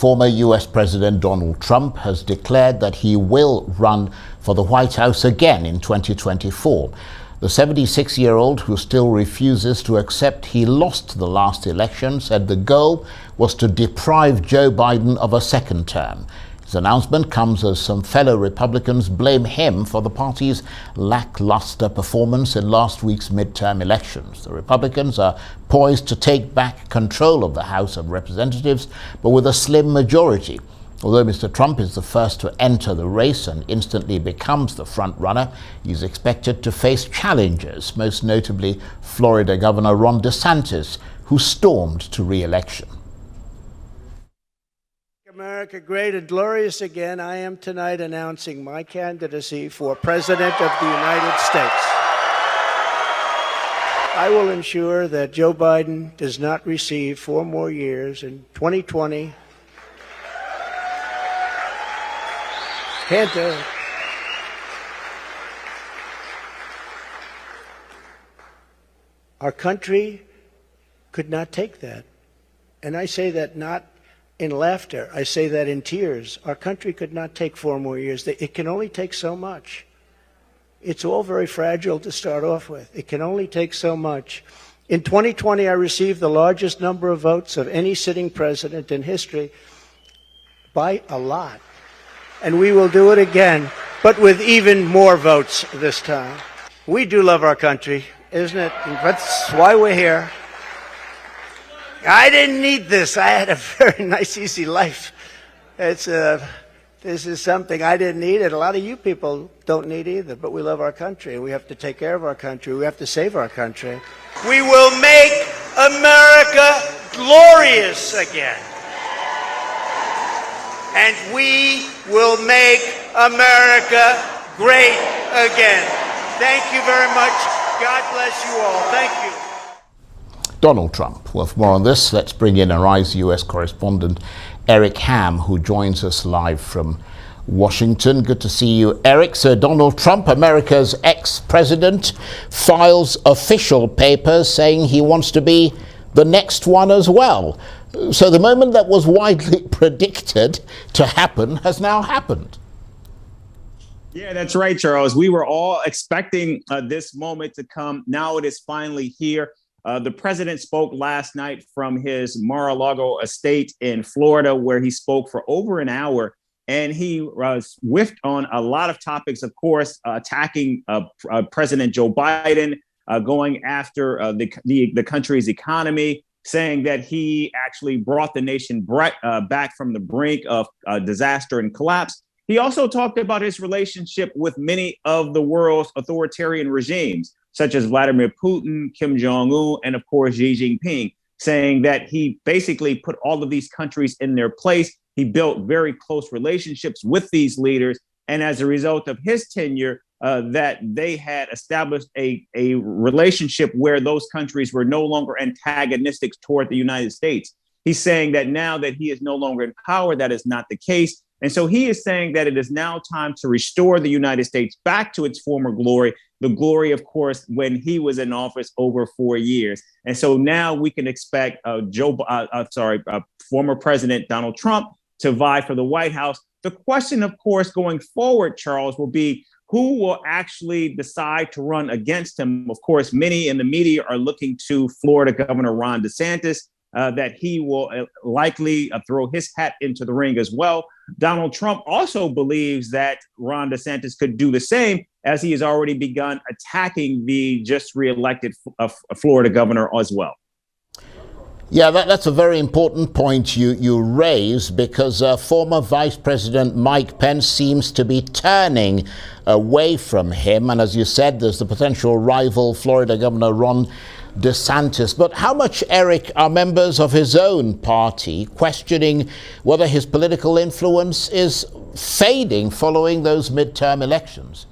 Former US President Donald Trump has declared that he will run for the White House again in 2024. The 76-year-old, who still refuses to accept he lost the last election, said the goal was to deprive Joe Biden of a second term. His announcement comes as some fellow Republicans blame him for the party's lackluster performance in last week's midterm elections. The Republicans are poised to take back control of the House of Representatives, but with a slim majority. Although Mr. Trump is the first to enter the race and instantly becomes the front-runner, he's expected to face challengers, most notably Florida Governor Ron DeSantis, who stormed to re-election. America great and glorious again. I am tonight announcing my candidacy for President of the United States. I will ensure that Joe Biden does not receive 4 more years in 2020. Can't do it. Our country could not take that. And I say that not in laughter. I say that in tears. Our country could not take 4 more years. It can only take so much. It's all very fragile to start off with. It can only take so much. In 2020, I received the largest number of votes of any sitting president in history by a lot. And we will do it again, but with even more votes this time. We do love our country, isn't it? That's why we're here. I didn't need this. I had a very nice, easy life. This is something I didn't need, and a lot of you people don't need either. But we love our country, and we have to take care of our country. We have to save our country. We will make America glorious again. And we will make America great again. Thank you very much. God bless you all. Thank you. Donald Trump. Well, for more on this, let's bring in Arise US correspondent Eric Ham, who joins us live from Washington. Good to see you, Eric. So Donald Trump, America's ex-president, files official papers saying he wants to be the next one as well. So the moment that was widely predicted to happen has now happened. Yeah, that's right, Charles. We were all expecting this moment to come. Now it is finally here. The president spoke last night from his Mar-a-Lago estate in Florida, where he spoke for over an hour, and he whiffed on a lot of topics, of course, attacking President Joe Biden, going after the country's economy, saying that he actually brought the nation back from the brink of disaster and collapse. He also talked about his relationship with many of the world's authoritarian regimes, such as Vladimir Putin, Kim Jong-un, and of course, Xi Jinping, saying that he basically put all of these countries in their place. He built very close relationships with these leaders. And as a result of his tenure, that they had established a relationship where those countries were no longer antagonistic toward the United States. He's saying that now that he is no longer in power, that is not the case. And so he is saying that it is now time to restore the United States back to its former glory, the glory, of course, when he was in office over 4 years. And so now we can expect former President Donald Trump to vie for the White House. The question, of course, going forward, Charles, will be who will actually decide to run against him. Of course, many in the media are looking to Florida Governor Ron DeSantis, that he will likely throw his hat into the ring as well. Donald Trump also believes that Ron DeSantis could do the same, as he has already begun attacking the just reelected Florida governor as well. Yeah, that's a very important point you raise, because former Vice President Mike Pence seems to be turning away from him. And as you said, there's the potential rival Florida Governor Ron DeSantis. But how much, Eric, are members of his own party questioning whether his political influence is fading following those midterm elections?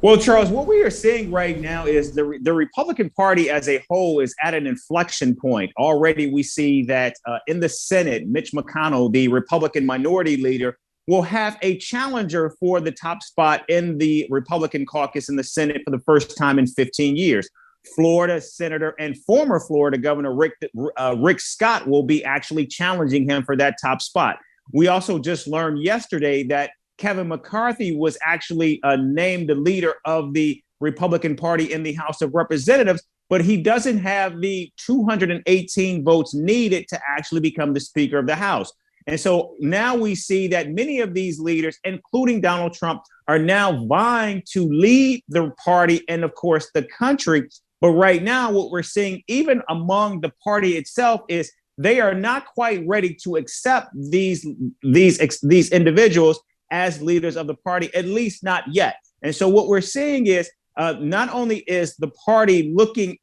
Well, Charles, what we are seeing right now is the Republican Party as a whole is at an inflection point. Already we see that in the Senate, Mitch McConnell, the Republican minority leader, will have a challenger for the top spot in the Republican caucus in the Senate for the first time in 15 years. Florida Senator and former Florida Governor Rick Scott will be actually challenging him for that top spot. We also just learned yesterday that Kevin McCarthy was actually named the leader of the Republican Party in the House of Representatives, but he doesn't have the 218 votes needed to actually become the Speaker of the House. And so now we see that many of these leaders, including Donald Trump, are now vying to lead the party and, of course, the country. But right now, what we're seeing, even among the party itself, is they are not quite ready to accept these individuals as leaders of the party, at least not yet. And so what we're seeing is not only is the party looking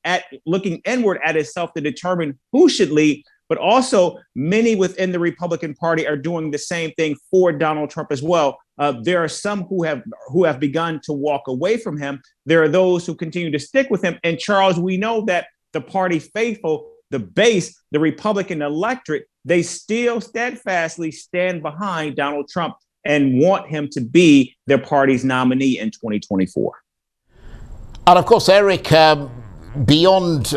inward at itself to determine who should lead, but also many within the Republican Party are doing the same thing for Donald Trump as well. There are some who have begun to walk away from him. There are those who continue to stick with him. And Charles, we know that the party faithful, the base, the Republican electorate, they still steadfastly stand behind Donald Trump and want him to be their party's nominee in 2024. And of course, Eric, beyond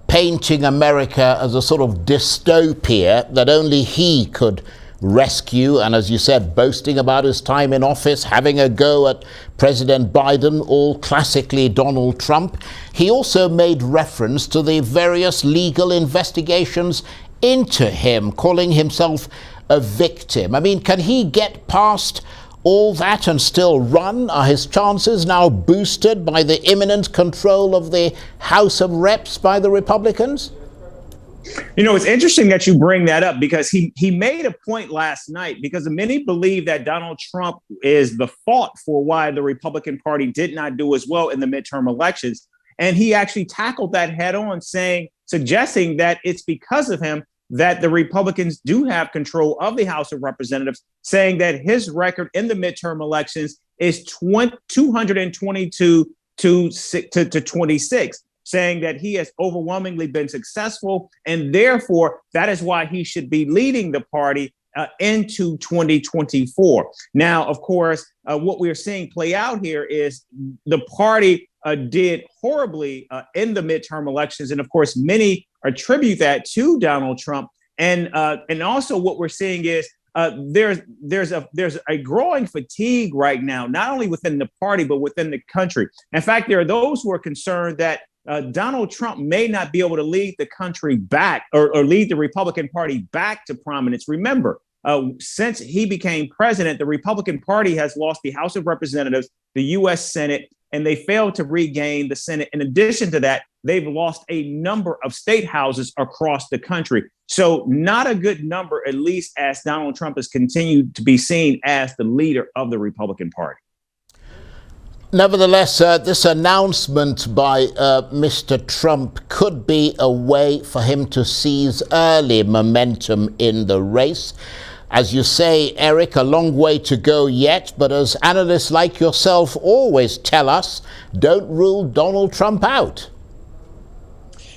painting America as a sort of dystopia that only he could rescue, and as you said, boasting about his time in office, having a go at President Biden, all classically Donald Trump, he also made reference to the various legal investigations into him, calling himself a victim. I mean, can he get past all that and still run? Are his chances now boosted by the imminent control of the House of Reps by the Republicans? You know, it's interesting that you bring that up, because he made a point last night, because many believe that Donald Trump is the fault for why the Republican Party did not do as well in the midterm elections. And he actually tackled that head on, suggesting that it's because of him that the Republicans do have control of the House of Representatives, saying that his record in the midterm elections is 222 to 26, saying that he has overwhelmingly been successful, and therefore that is why he should be leading the party into 2024. Now, of course, what we're seeing play out here is the party did horribly in the midterm elections, and of course, many attribute that to Donald Trump. And also, what we're seeing is there's a growing fatigue right now, not only within the party but within the country. In fact, there are those who are concerned that Donald Trump may not be able to lead the country back or lead the Republican Party back to prominence. Remember, since he became president, the Republican Party has lost the House of Representatives, the U.S. Senate, and they failed to regain the Senate. In addition to that, they've lost a number of state houses across the country. So not a good number, at least as Donald Trump has continued to be seen as the leader of the Republican Party. Nevertheless, this announcement by Mr. Trump could be a way for him to seize early momentum in the race. As you say, Eric, a long way to go yet, but as analysts like yourself always tell us, don't rule Donald Trump out.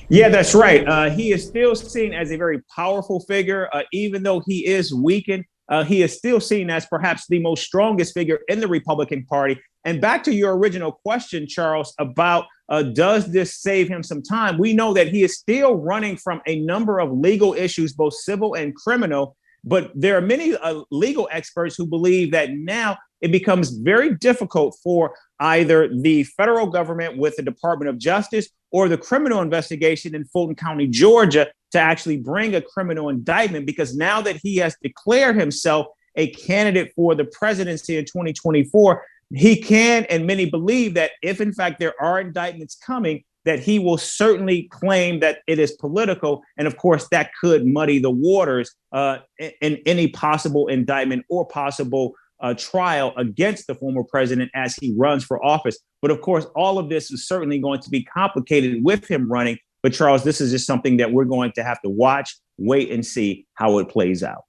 Yeah, that's right. He is still seen as a very powerful figure. Even though he is weakened, he is still seen as perhaps the most strongest figure in the Republican Party. And back to your original question, Charles, about does this save him some time? We know that he is still running from a number of legal issues, both civil and criminal. But there are many legal experts who believe that now it becomes very difficult for either the federal government with the Department of Justice or the criminal investigation in Fulton County, Georgia, to actually bring a criminal indictment, because now that he has declared himself a candidate for the presidency in 2024, he can, and many believe that if in fact there are indictments coming, that he will certainly claim that it is political. And of course, that could muddy the waters in any possible indictment or possible trial against the former president as he runs for office. But of course, all of this is certainly going to be complicated with him running. But Charles, this is just something that we're going to have to watch, wait, and see how it plays out.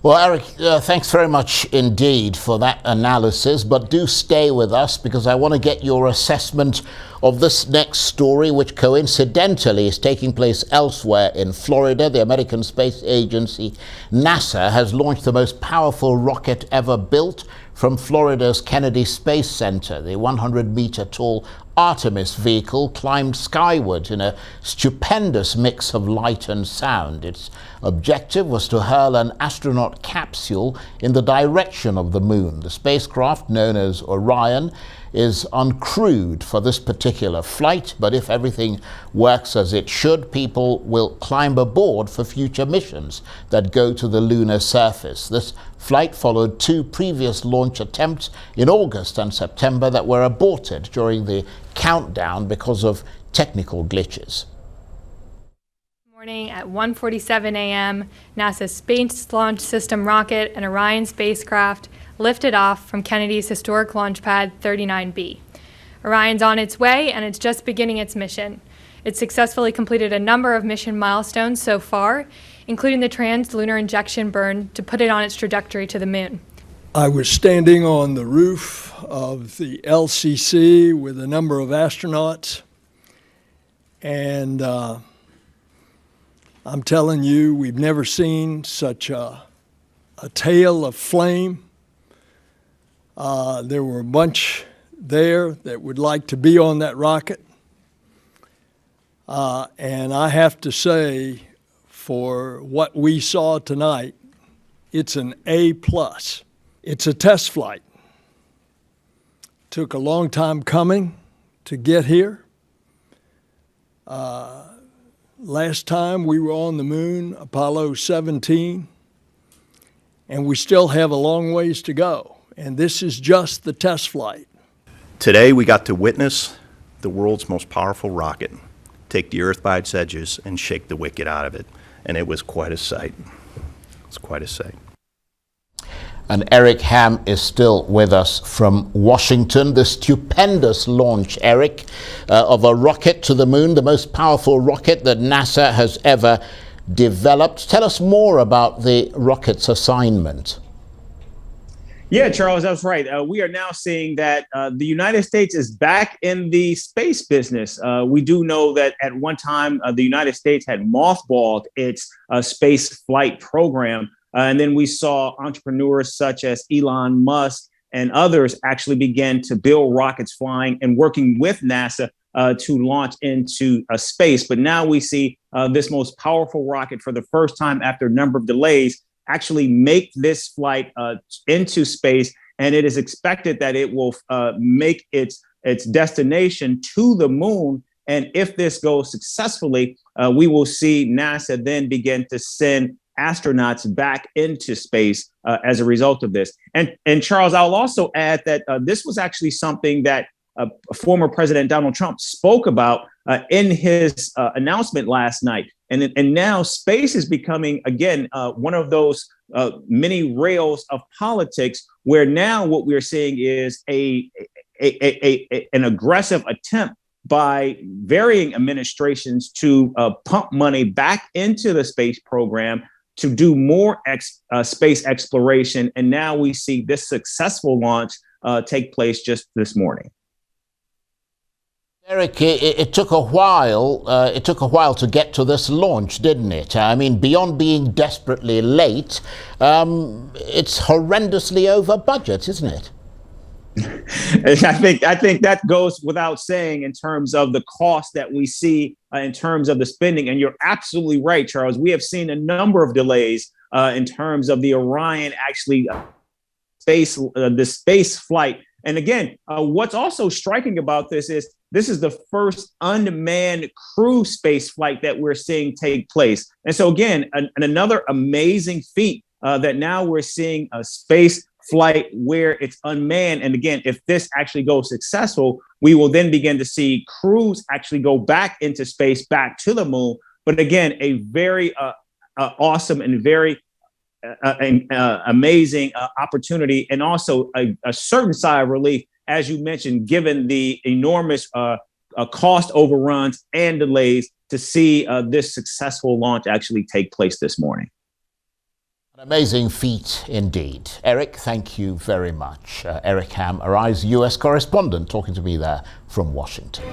Well, Eric, thanks very much indeed for that analysis, but do stay with us because I want to get your assessment of this next story, which coincidentally is taking place elsewhere in Florida. The American Space Agency, NASA, has launched the most powerful rocket ever built from Florida's Kennedy Space Center, the 100-meter tall Artemis vehicle climbed skyward in a stupendous mix of light and sound. Its objective was to hurl an astronaut capsule in the direction of the moon. The spacecraft, known as Orion, is uncrewed for this particular flight, but if everything works as it should, people will climb aboard for future missions that go to the lunar surface. This flight followed two previous launch attempts in August and September that were aborted during the countdown because of technical glitches. Morning at 1:47 a.m., NASA's Space Launch System rocket and Orion spacecraft lifted off from Kennedy's historic launch pad 39B. Orion's on its way, and it's just beginning its mission. It's successfully completed a number of mission milestones so far, including the trans-lunar injection burn to put it on its trajectory to the moon. I was standing on the roof of the LCC with a number of astronauts, and I'm telling you, we've never seen such a tail of flame. There were a bunch there that would like to be on that rocket. And I have to say, for what we saw tonight, it's an A+. It's a test flight. Took a long time coming to get here. Last time we were on the moon, Apollo 17, and we still have a long ways to go. And this is just the test flight. Today we got to witness the world's most powerful rocket take the Earth by its edges and shake the wicked out of it. And it was quite a sight. It's quite a sight. And Eric Ham is still with us from Washington. The stupendous launch, Eric, of a rocket to the moon, the most powerful rocket that NASA has ever developed. Tell us more about the rocket's assignment. Yeah, Charles, that's right. We are now seeing that the United States is back in the space business. We do know that at one time, the United States had mothballed its space flight program. And then we saw entrepreneurs such as Elon Musk and others actually begin to build rockets flying and working with NASA to launch into space. But now we see this most powerful rocket for the first time after a number of delays actually make this flight into space. And it is expected that it will make its destination to the moon. And if this goes successfully, we will see NASA then begin to send astronauts back into space as a result of this. And Charles, I'll also add that this was actually something that former President Donald Trump spoke about in his announcement last night. And now space is becoming, again, one of those many rails of politics where now what we're seeing is an aggressive attempt by varying administrations to pump money back into the space program to do more space exploration. And now we see this successful launch take place just this morning. Eric, it took a while. It took a while to get to this launch, didn't it? I mean, beyond being desperately late, it's horrendously over budget, isn't it? I think that goes without saying in terms of the cost that we see in terms of the spending. And you're absolutely right, Charles. We have seen a number of delays in terms of the Orion actually the space flight. And again, what's also striking about this is the first unmanned crew space flight that we're seeing take place. And so again, another amazing feat that now we're seeing a space flight where it's unmanned. And again, if this actually goes successful, we will then begin to see crews actually go back into space, back to the moon. But again, a very awesome and very amazing opportunity, and also a certain sigh of relief, as you mentioned, given the enormous cost overruns and delays to see this successful launch actually take place this morning. An amazing feat indeed. Eric, thank you very much. Eric Ham, Arise US correspondent, talking to me there from Washington.